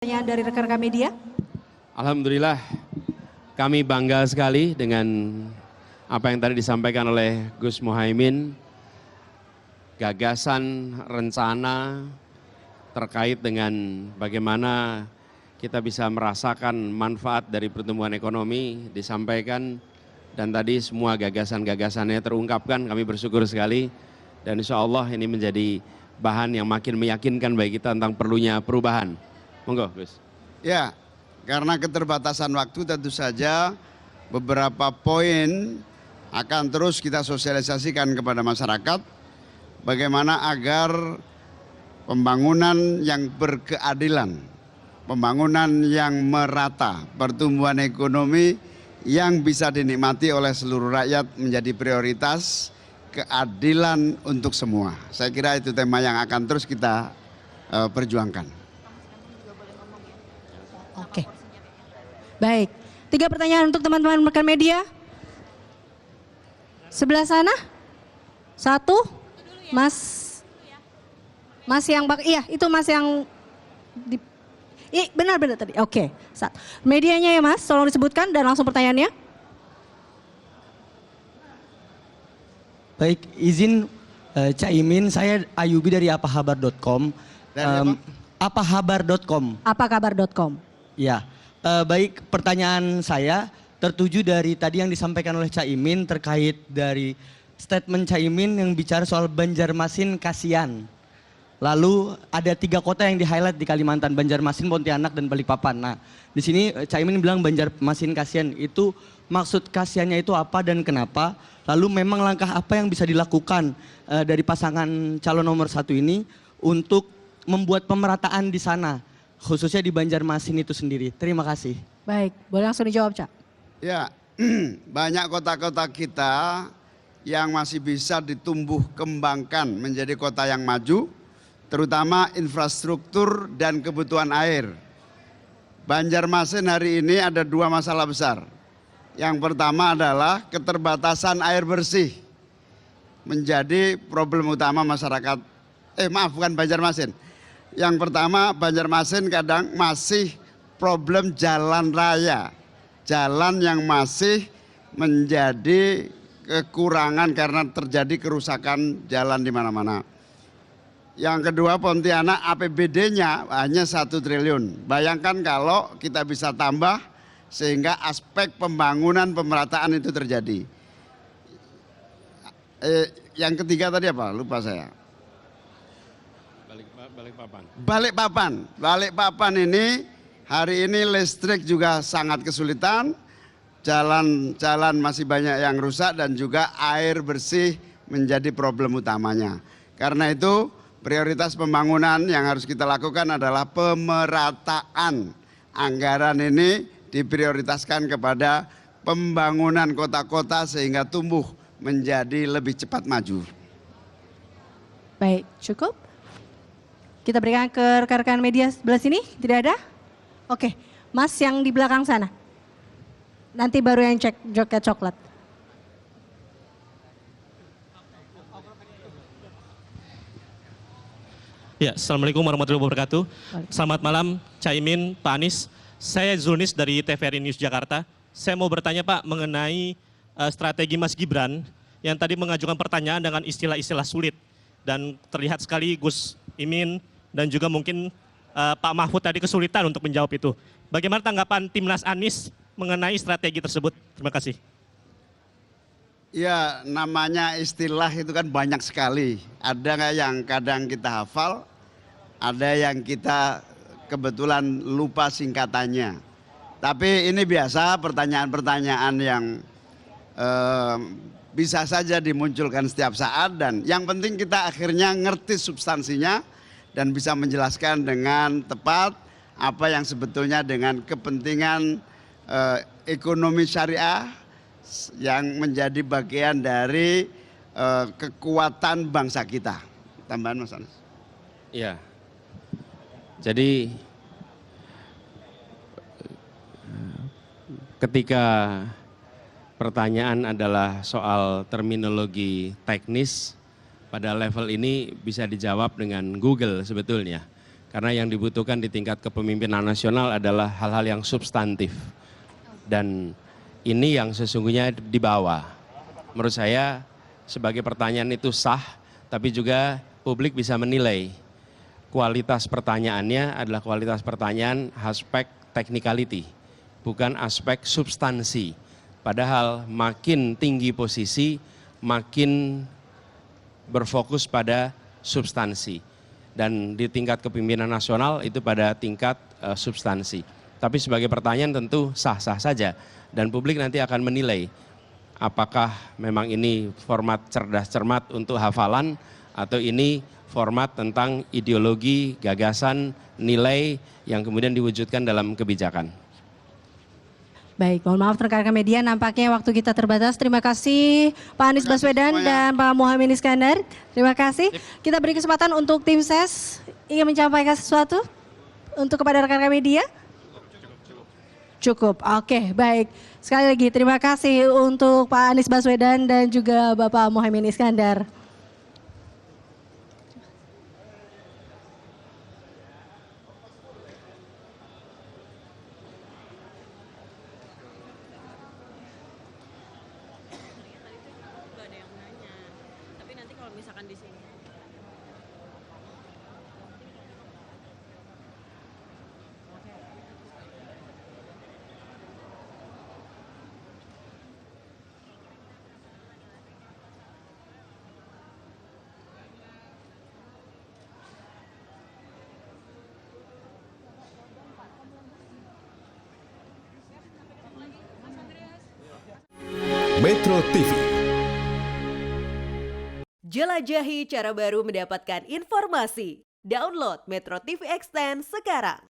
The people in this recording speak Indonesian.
Pertanyaan dari rekan-rekan media. Alhamdulillah kami bangga sekali dengan apa yang tadi disampaikan oleh Gus Muhaimin, gagasan, rencana terkait dengan bagaimana kita bisa merasakan manfaat dari pertumbuhan ekonomi disampaikan, dan tadi semua gagasan-gagasannya terungkapkan. Kami bersyukur sekali dan insya Allah ini menjadi bahan yang makin meyakinkan bagi kita tentang perlunya perubahan. Monggo Gus. Ya, karena keterbatasan waktu tentu saja beberapa poin akan terus kita sosialisasikan kepada masyarakat bagaimana agar pembangunan yang berkeadilan, pembangunan yang merata, pertumbuhan ekonomi yang bisa dinikmati oleh seluruh rakyat menjadi prioritas, keadilan untuk semua. Saya kira itu tema yang akan terus kita perjuangkan. Oke. Baik. 3 pertanyaan untuk teman-teman rekan media. Sebelah sana. 1. Mas yang iya itu Mas yang benar-benar tadi. Oke. Medianya ya Mas, tolong disebutkan dan langsung pertanyaannya. Baik, izin Caimin, saya Ayubi dari apahabar.com. Apahabar.com. Apakabar.com. Ya, baik, pertanyaan saya tertuju dari tadi yang disampaikan oleh Caimin terkait dari statement Caimin yang bicara soal Banjarmasin Kasian. Lalu ada 3 kota yang di-highlight di Kalimantan, Banjarmasin, Pontianak, dan Balikpapan. Nah, di sini Caimin bilang Banjarmasin Kasian, itu maksud kasiannya itu apa dan kenapa? Lalu memang langkah apa yang bisa dilakukan dari pasangan calon nomor 1 ini untuk membuat pemerataan di sana, khususnya di Banjarmasin itu sendiri. Terima kasih. Baik, boleh langsung dijawab, Cak. Ya, banyak kota-kota kita yang masih bisa ditumbuh kembangkan menjadi kota yang maju, terutama infrastruktur dan kebutuhan air. Banjarmasin hari ini ada 2 masalah besar. Yang pertama adalah keterbatasan air bersih menjadi problem utama masyarakat. Bukan Banjarmasin. Yang pertama, Banjarmasin kadang masih problem jalan raya. Jalan yang masih menjadi kekurangan karena terjadi kerusakan jalan di mana-mana. Yang kedua, Pontianak APBD-nya hanya 1 triliun. Bayangkan kalau kita bisa tambah sehingga aspek pembangunan pemerataan itu terjadi. Yang ketiga tadi apa? Lupa saya. Balikpapan ini hari ini listrik juga sangat kesulitan, jalan masih banyak yang rusak dan juga air bersih menjadi problem utamanya. Karena itu prioritas pembangunan yang harus kita lakukan adalah pemerataan. Anggaran ini diprioritaskan kepada pembangunan kota-kota sehingga tumbuh menjadi lebih cepat maju. Baik, cukup. Kita berikan ke rekan-rekan media sebelah sini, tidak ada? Oke, Mas yang di belakang sana. Nanti baru yang cek joket coklat. Ya, Assalamualaikum warahmatullahi wabarakatuh. Selamat malam, Caimin, Pak Anies. Saya Zulnis dari TVRI News Jakarta. Saya mau bertanya Pak mengenai strategi Mas Gibran yang tadi mengajukan pertanyaan dengan istilah-istilah sulit. Dan terlihat sekali Gus Imin dan juga mungkin Pak Mahfud tadi kesulitan untuk menjawab itu. Bagaimana tanggapan Timnas Anies mengenai strategi tersebut? Terima kasih. Ya, namanya istilah itu kan banyak sekali. Ada yang kadang kita hafal, ada yang kita kebetulan lupa singkatannya. Tapi ini biasa pertanyaan-pertanyaan yang bisa saja dimunculkan setiap saat, dan yang penting kita akhirnya ngerti substansinya dan bisa menjelaskan dengan tepat apa yang sebetulnya dengan kepentingan ekonomi syariah yang menjadi bagian dari kekuatan bangsa kita. Tambahan Mas Anas. Iya. Jadi ketika pertanyaan adalah soal terminologi teknis, pada level ini bisa dijawab dengan Google sebetulnya. Karena yang dibutuhkan di tingkat kepemimpinan nasional adalah hal-hal yang substantif. Dan ini yang sesungguhnya dibawa. Menurut saya sebagai pertanyaan itu sah, tapi juga publik bisa menilai kualitas pertanyaannya adalah kualitas pertanyaan aspek technicality, bukan aspek substansi. Padahal makin tinggi posisi, makin berfokus pada substansi. Dan di tingkat kepemimpinan nasional itu pada tingkat substansi. Tapi sebagai pertanyaan tentu sah-sah saja. Dan publik nanti akan menilai apakah memang ini format cerdas cermat untuk hafalan atau ini format tentang ideologi, gagasan, nilai yang kemudian diwujudkan dalam kebijakan. Baik, mohon maaf rekan-rekan media, nampaknya waktu kita terbatas. Terima kasih Pak Anies Baswedan dan Pak Muhaimin Iskandar. Terima kasih. Kita beri kesempatan untuk tim ses ingin menyampaikan sesuatu untuk kepada rekan-rekan media. Cukup. Oke, baik. Sekali lagi terima kasih untuk Pak Anies Baswedan dan juga Bapak Muhaimin Iskandar. Metro TV. Jelajahi cara baru mendapatkan informasi. Download Metro TV Extend sekarang.